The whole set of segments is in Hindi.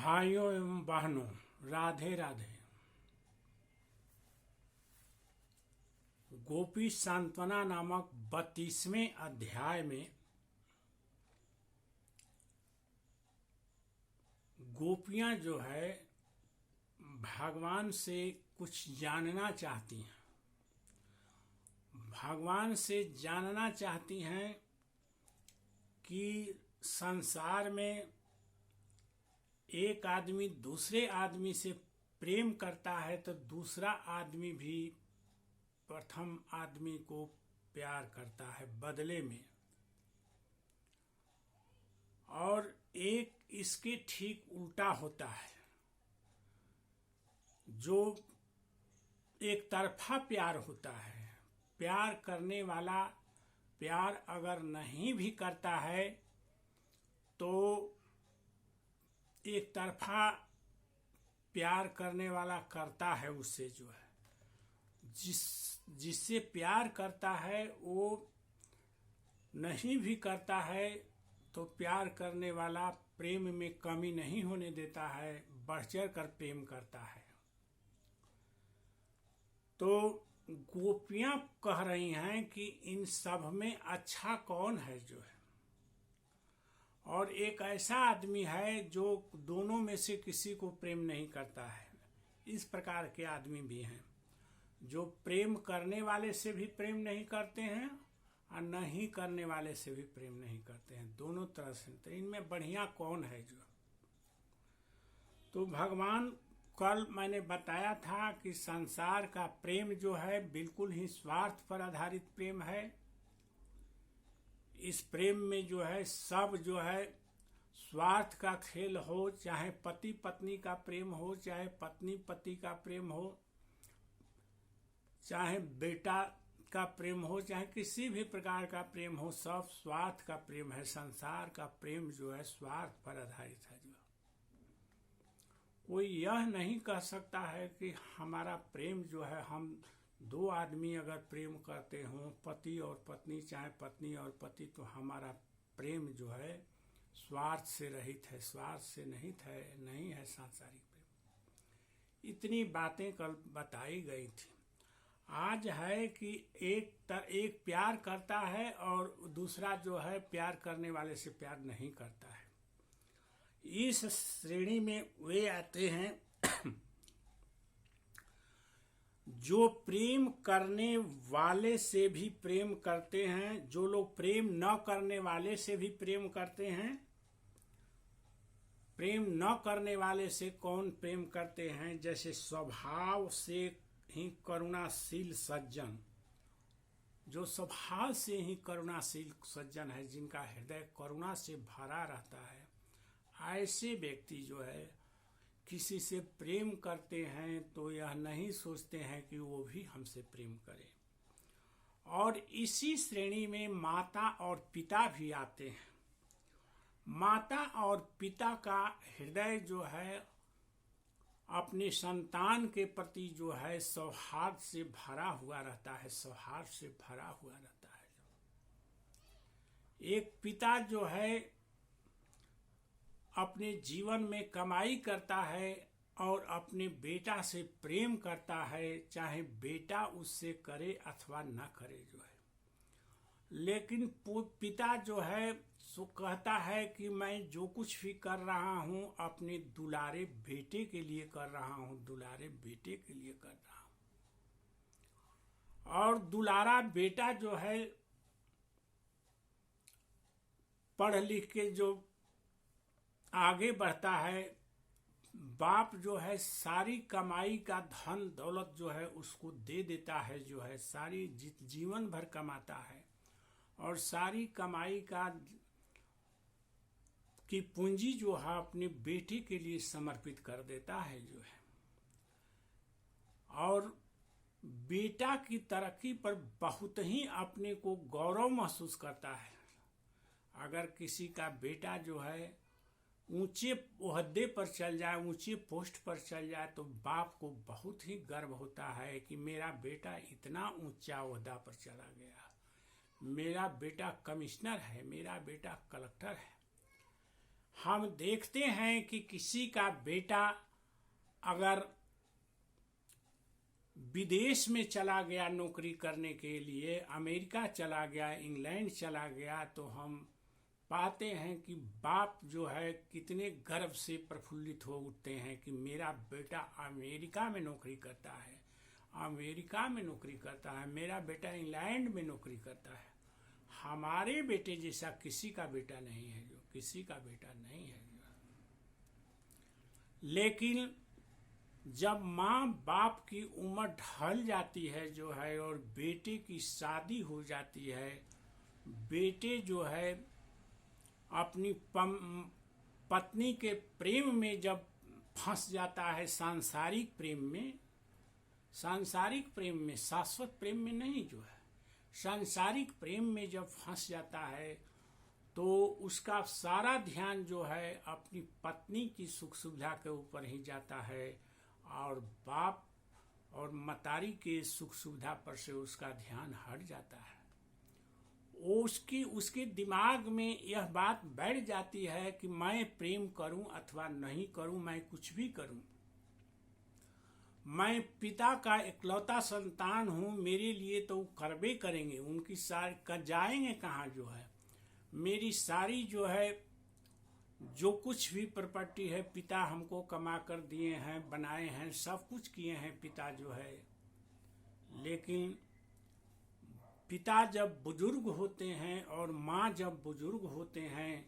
भाइयों एवं बहनों, राधे राधे। गोपी सांत्वना नामक 32वें अध्याय में गोपियां जो है भगवान से कुछ जानना चाहती हैं। भगवान से जानना चाहती हैं कि संसार में एक आदमी दूसरे आदमी से प्रेम करता है तो दूसरा आदमी भी प्रथम आदमी को प्यार करता है बदले में, और एक इसके ठीक उल्टा होता है। जो एक तरफा प्यार होता है, प्यार करने वाला प्यार अगर नहीं भी करता है तो एक तरफा प्यार करने वाला करता है उससे, जो है जिससे प्यार करता है वो नहीं भी करता है तो प्यार करने वाला प्रेम में कमी नहीं होने देता है, बढ़ चढ़ कर प्रेम करता है। तो गोपियां कह रही हैं कि इन सब में अच्छा कौन है जो है, और एक ऐसा आदमी है जो दोनों में से किसी को प्रेम नहीं करता है। इस प्रकार के आदमी भी हैं जो प्रेम करने वाले से भी प्रेम नहीं करते हैं और नहीं करने वाले से भी प्रेम नहीं करते हैं, दोनों तरह से। तो इनमें बढ़िया कौन है जो? तो भगवान, कल मैंने बताया था कि संसार का प्रेम जो है बिल्कुल ही स्वार्थ पर आधारित प्रेम है। इस प्रेम में जो है सब जो है स्वार्थ का खेल हो, चाहे पति पत्नी का प्रेम हो, चाहे पत्नी पति का प्रेम हो, चाहे बेटा का प्रेम हो, चाहे किसी भी प्रकार का प्रेम हो, सब स्वार्थ का प्रेम है। संसार का प्रेम जो है स्वार्थ पर आधारित है। जो कोई यह नहीं कह सकता है कि हमारा प्रेम जो है, हम दो आदमी अगर प्रेम करते हों, पति और पत्नी, चाहे पत्नी और पति, तो हमारा प्रेम जो है स्वार्थ से रहित है, स्वार्थ से नहीं है सांसारिक प्रेम। इतनी बातें कल बताई गई थी। आज है कि एक प्यार करता है और दूसरा जो है प्यार करने वाले से प्यार नहीं करता है। इस श्रेणी में वे आते हैं जो प्रेम करने वाले से भी प्रेम करते हैं। जो लोग प्रेम न करने वाले से भी प्रेम करते हैं। प्रेम न करने वाले से कौन प्रेम करते हैं? जैसे स्वभाव से ही करुणाशील सज्जन, जो स्वभाव से ही करुणाशील सज्जन है, जिनका हृदय करुणा से भरा रहता है, ऐसे व्यक्ति जो है किसी से प्रेम करते हैं तो यह नहीं सोचते हैं कि वो भी हमसे प्रेम करे। और इसी श्रेणी में माता और पिता भी आते हैं। माता और पिता का हृदय जो है अपने संतान के प्रति जो है सौहार्द से भरा हुआ रहता है, सौहार्द से भरा हुआ रहता है। एक पिता जो है अपने जीवन में कमाई करता है और अपने बेटा से प्रेम करता है, चाहे बेटा उससे करे अथवा न करे जो है। लेकिन पिता जो है सो कहता है कि मैं जो कुछ भी कर रहा हूँ अपने दुलारे बेटे के लिए कर रहा हूँ, दुलारे बेटे के लिए कर रहा हूँ। और दुलारा बेटा जो है पढ़ लिख के जो आगे बढ़ता है, बाप जो है सारी कमाई का धन दौलत जो है उसको दे देता है, जो है सारी जीवन भर कमाता है और सारी कमाई की पूंजी जो है अपने बेटे के लिए समर्पित कर देता है जो है। और बेटा की तरक्की पर बहुत ही अपने को गौरव महसूस करता है। अगर किसी का बेटा जो है ऊंचे ओहदे पर चल जाए, ऊंचे पोस्ट पर चल जाए, तो बाप को बहुत ही गर्व होता है कि मेरा बेटा इतना ऊंचा ओहदा पर चला गया, मेरा बेटा कमिश्नर है, मेरा बेटा कलेक्टर है। हम देखते हैं कि किसी का बेटा अगर विदेश में चला गया नौकरी करने के लिए, अमेरिका चला गया, इंग्लैंड चला गया, तो हम पाते हैं कि बाप जो है कितने गर्व से प्रफुल्लित हो उठते हैं कि मेरा बेटा अमेरिका में नौकरी करता है, अमेरिका में नौकरी करता है, मेरा बेटा इंग्लैंड में नौकरी करता है। हमारे बेटे जैसा किसी का बेटा नहीं है, जो किसी का बेटा नहीं है। लेकिन जब माँ बाप की उम्र ढल जाती है जो है और बेटे की शादी हो जाती है, बेटे जो है अपनी पत्नी के प्रेम में जब फंस जाता है, सांसारिक प्रेम में, सांसारिक प्रेम में, शाश्वत प्रेम में नहीं, जो है सांसारिक प्रेम में जब फंस जाता है तो उसका सारा ध्यान जो है अपनी पत्नी की सुख सुविधा के ऊपर ही जाता है और बाप और मतारी के सुख सुविधा पर से उसका ध्यान हट जाता है। उसके दिमाग में यह बात बैठ जाती है कि मैं प्रेम करूं अथवा नहीं करूं, मैं कुछ भी करूं, मैं पिता का इकलौता संतान हूं, मेरे लिए तो करबे करेंगे, उनकी सारी जाएंगे कहाँ, जो है मेरी सारी जो है जो कुछ भी प्रॉपर्टी है पिता हमको कमा कर दिए हैं, बनाए हैं, सब कुछ किए हैं पिता जो है। लेकिन पिता जब बुजुर्ग होते हैं और माँ जब बुजुर्ग होते हैं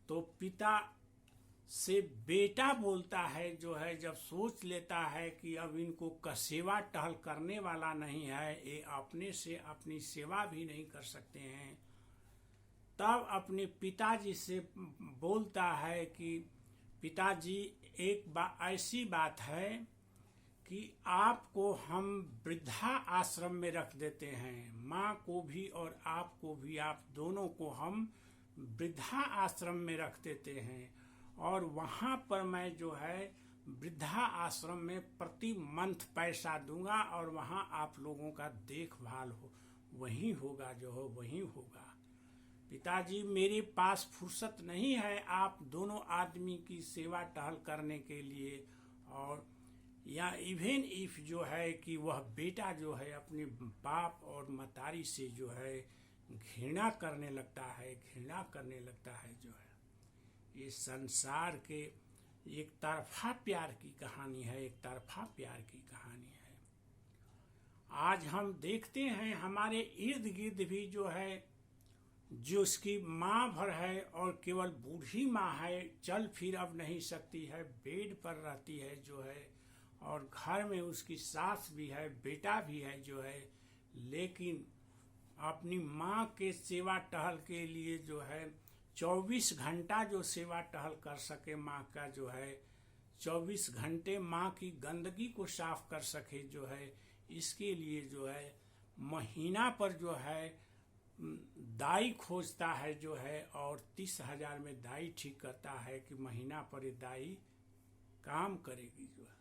तो पिता से बेटा बोलता है जो है, जब सोच लेता है कि अब इनको सेवा टहल करने वाला नहीं है, ये अपने से अपनी सेवा भी नहीं कर सकते हैं, तब अपने पिताजी से बोलता है कि पिताजी एक ऐसी बात है कि आपको हम वृद्धा आश्रम में रख देते हैं, माँ को भी और आपको भी, आप दोनों को हम वृद्धा आश्रम में रख देते हैं और वहाँ पर मैं जो है वृद्धा आश्रम में प्रति मंथ पैसा दूंगा और वहाँ आप लोगों का देखभाल हो वहीं होगा, जो हो वहीं होगा। पिताजी मेरे पास फुर्सत नहीं है आप दोनों आदमी की सेवा टहल करने के लिए, और या इवन इफ जो है कि वह बेटा जो है अपने बाप और मतारी से जो है घृणा करने लगता है, घृणा करने लगता है, जो है ये संसार के एक तरफा प्यार की कहानी है, एक तरफा प्यार की कहानी है। आज हम देखते हैं हमारे इर्द गिर्द भी जो है, जो उसकी माँ भर है और केवल बूढ़ी माँ है, चल फिर अब नहीं सकती है, बेड पर रहती है जो है, और घर में उसकी सास भी है, बेटा भी है जो है, लेकिन अपनी माँ के सेवा टहल के लिए जो है 24 घंटा जो सेवा टहल कर सके माँ का, जो है 24 घंटे माँ की गंदगी को साफ कर सके, जो है इसके लिए जो है महीना पर जो है दाई खोजता है जो है, और 30,000 में दाई ठीक करता है कि महीना पर ये दाई काम करेगी। जो है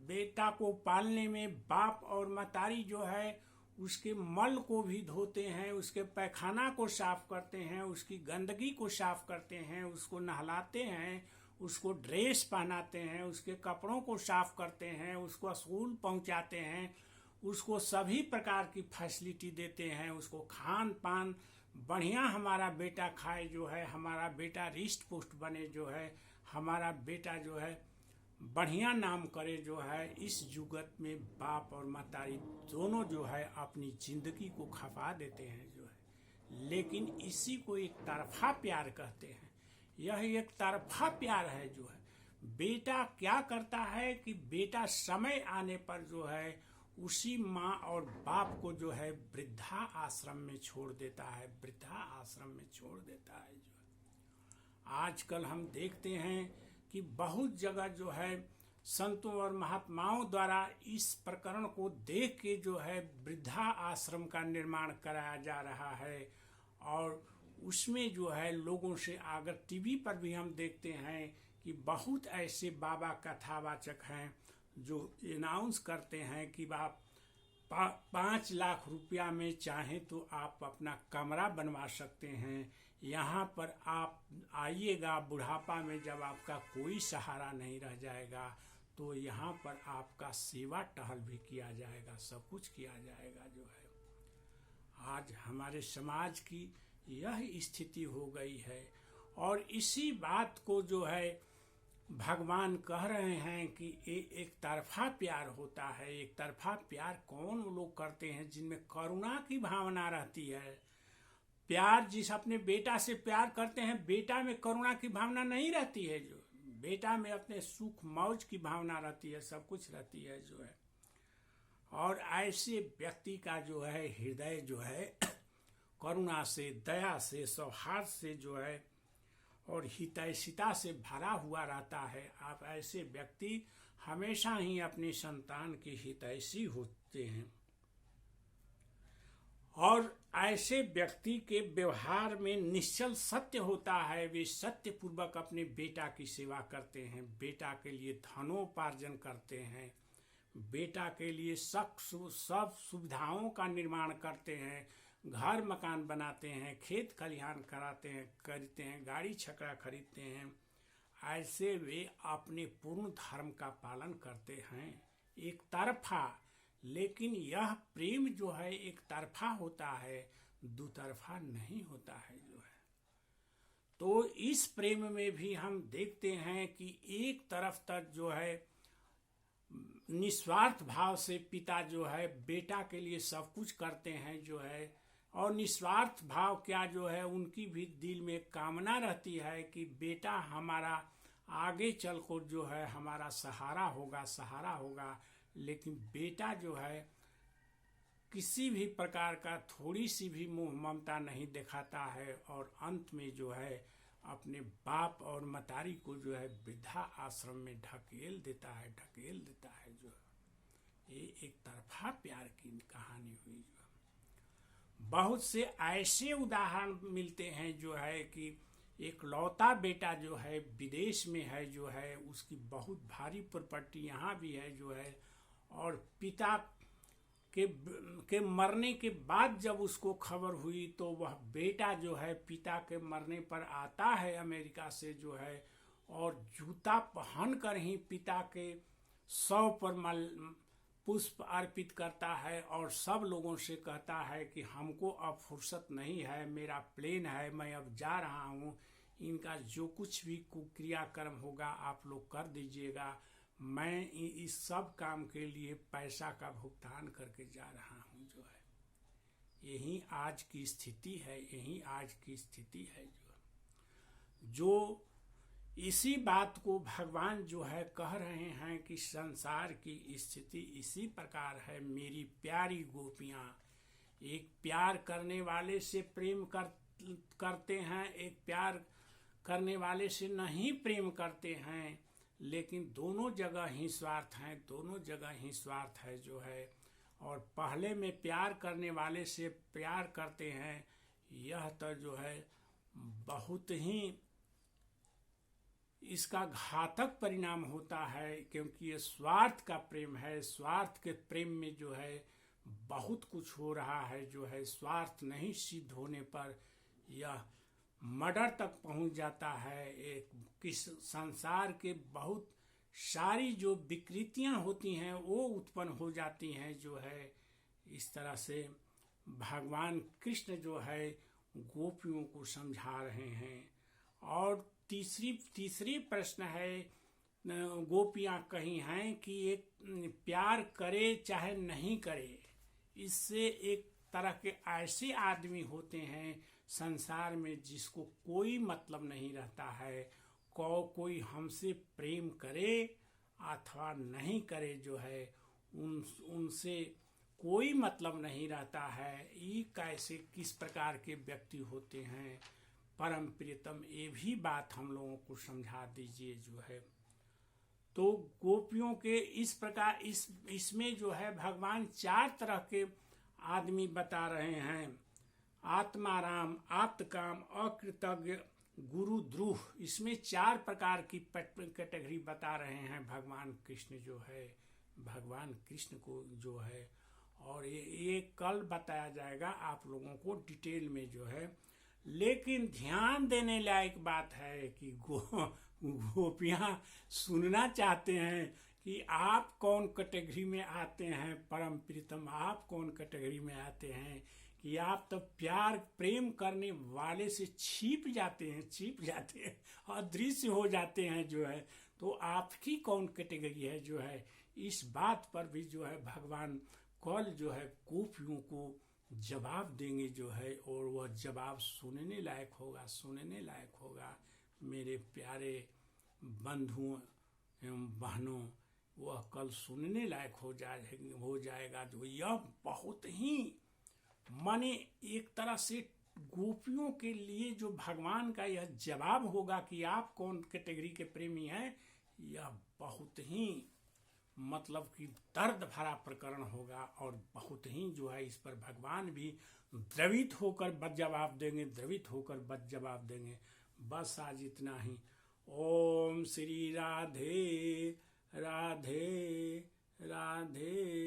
बेटा को पालने में बाप और मतारी जो है उसके मल को भी धोते हैं, उसके पैखाना को साफ करते हैं, उसकी गंदगी को साफ करते हैं, उसको नहलाते हैं, उसको ड्रेस पहनाते हैं, उसके कपड़ों को साफ करते हैं, उसको स्कूल पहुंचाते हैं, उसको सभी प्रकार की फैसिलिटी देते हैं, उसको खान पान बढ़िया हमारा बेटा खाए, जो है हमारा बेटा रिष्ट पुष्ट बने, जो है हमारा बेटा जो है बढ़िया नाम करे, जो है इस जुगत में बाप और मतारी दोनों जो है अपनी जिंदगी को खपा देते हैं, जो है लेकिन इसी को एक तरफा प्यार कहते हैं। यह एक तरफा प्यार है। जो है बेटा क्या करता है कि बेटा समय आने पर जो है उसी माँ और बाप को जो है वृद्धा आश्रम में छोड़ देता है, वृद्धा आश्रम में छोड़ देता है। जो है आजकल हम देखते हैं कि बहुत जगह जो है संतों और महात्माओं द्वारा इस प्रकरण को देख के जो है वृद्धा आश्रम का निर्माण कराया जा रहा है, और उसमें जो है लोगों से अगर टीवी पर भी हम देखते हैं कि बहुत ऐसे बाबा कथावाचक हैं जो अनाउंस करते हैं कि आप 5 लाख रुपया में चाहें तो आप अपना कमरा बनवा सकते हैं, यहाँ पर आप आइएगा बुढ़ापा में, जब आपका कोई सहारा नहीं रह जाएगा, तो यहाँ पर आपका सेवा टहल भी किया जाएगा, सब कुछ किया जाएगा जो है। आज हमारे समाज की यह स्थिति हो गई है, और इसी बात को जो है भगवान कह रहे हैं कि एक तरफा प्यार होता है। एक तरफा प्यार कौन लोग करते हैं जिनमें करुणा की भावना रहती है। प्यार जिस अपने बेटा से प्यार करते हैं, बेटा में करुणा की भावना नहीं रहती है, जो बेटा में अपने सुख मौज की भावना रहती है, सब कुछ रहती है जो है। और ऐसे व्यक्ति का जो है हृदय जो है करुणा से, दया से, सौहार्द से जो है और हितैषिता से भरा हुआ रहता है। आप ऐसे व्यक्ति हमेशा ही अपनी संतान की हितैषी होते हैं, और ऐसे व्यक्ति के व्यवहार में निश्चल सत्य होता है। वे सत्य पूर्वक अपने बेटा की सेवा करते हैं, बेटा के लिए धनोपार्जन करते हैं, बेटा के लिए सब सुविधाओं का निर्माण करते हैं, घर मकान बनाते हैं, खेत खलिहान करते हैं, गाड़ी छकड़ा खरीदते हैं। ऐसे वे अपने पूर्ण धर्म का पालन करते हैं, एक तरफा। लेकिन यह प्रेम जो है एक तरफा होता है, दुतरफा नहीं होता है जो है। तो इस प्रेम में भी हम देखते हैं कि एक तरफ तक जो है निस्वार्थ भाव से पिता जो है बेटा के लिए सब कुछ करते हैं जो है, और निस्वार्थ भाव क्या जो है उनकी भी दिल में कामना रहती है कि बेटा हमारा आगे चल कर जो है हमारा सहारा होगा। लेकिन बेटा जो है किसी भी प्रकार का थोड़ी सी भी मोह ममता नहीं दिखाता है, और अंत में जो है अपने बाप और मतारी को जो है वृद्धा आश्रम में ढकेल देता है जो है। ये एक तरफा प्यार की कहानी हुई। बहुत से ऐसे उदाहरण मिलते हैं जो है कि एक लौता बेटा जो है विदेश में है जो है, उसकी बहुत भारी प्रॉपर्टी यहाँ भी है जो है, और पिता के मरने के बाद जब उसको खबर हुई तो वह बेटा जो है पिता के मरने पर आता है अमेरिका से जो है, और जूता पहन कर ही पिता के शव पर पुष्प अर्पित करता है, और सब लोगों से कहता है कि हमको अब फुर्सत नहीं है, मेरा प्लेन है, मैं अब जा रहा हूँ, इनका जो कुछ भी क्रियाकर्म होगा आप लोग कर दीजिएगा, मैं इस सब काम के लिए पैसा का भुगतान करके जा रहा हूँ जो है। यही आज की स्थिति है जो इसी बात को भगवान जो है कह रहे हैं कि संसार की स्थिति इसी प्रकार है। मेरी प्यारी गोपियाँ एक प्यार करने वाले से प्रेम करते हैं, एक प्यार करने वाले से नहीं प्रेम करते हैं, लेकिन दोनों जगह ही स्वार्थ है जो है। और पहले में प्यार करने वाले से प्यार करते हैं, यह तो जो है बहुत ही इसका घातक परिणाम होता है, क्योंकि ये स्वार्थ का प्रेम है। स्वार्थ के प्रेम में जो है बहुत कुछ हो रहा है जो है। स्वार्थ नहीं सिद्ध होने पर यह मर्डर तक पहुंच जाता है। एक किस संसार के बहुत सारी जो विकृतियां होती हैं वो उत्पन्न हो जाती हैं जो है। इस तरह से भगवान कृष्ण जो है गोपियों को समझा रहे हैं। और तीसरी प्रश्न है, गोपियां कही हैं कि एक प्यार करे चाहे नहीं करे, इससे एक तरह के ऐसे आदमी होते हैं संसार में जिसको कोई मतलब नहीं रहता है, कोई हमसे प्रेम करे अथवा नहीं करे जो है उनसे कोई मतलब नहीं रहता है। ये कैसे किस प्रकार के व्यक्ति होते हैं परम प्रियतम, ये भी बात हम लोगों को समझा दीजिए जो है। तो गोपियों के इस प्रकार इसमें जो है भगवान 4 तरह के आदमी बता रहे हैं। आत्माराम, आत्मकाम, अकृतज्ञ, गुरुद्रोह, इसमें 4 प्रकार की कैटेगरी बता रहे हैं भगवान कृष्ण जो है। भगवान कृष्ण को जो है और ये कल बताया जाएगा आप लोगों को डिटेल में जो है। लेकिन ध्यान देने लायक बात है कि गोपियां सुनना चाहते हैं कि आप कौन कैटेगरी में आते हैं, परम प्रीतम आप कौन कैटेगरी में आते हैं, कि आप तो प्यार प्रेम करने वाले से छिप जाते हैं, अदृश्य हो जाते हैं जो है। तो आपकी कौन कैटेगरी है जो है, इस बात पर भी जो है भगवान कल जो है गोपियों को जवाब देंगे जो है, और वह जवाब सुनने लायक होगा। मेरे प्यारे बंधुओं एवं बहनों, वह कल सुनने लायक हो जाएगा। जो यह बहुत ही माने एक तरह से गोपियों के लिए जो भगवान का यह जवाब होगा कि आप कौन कैटेगरी के प्रेमी हैं, यह बहुत ही मतलब कि दर्द भरा प्रकरण होगा, और बहुत ही जो है इस पर भगवान भी द्रवित होकर जवाब देंगे। बस आज इतना ही। ओम श्री राधे राधे राधे।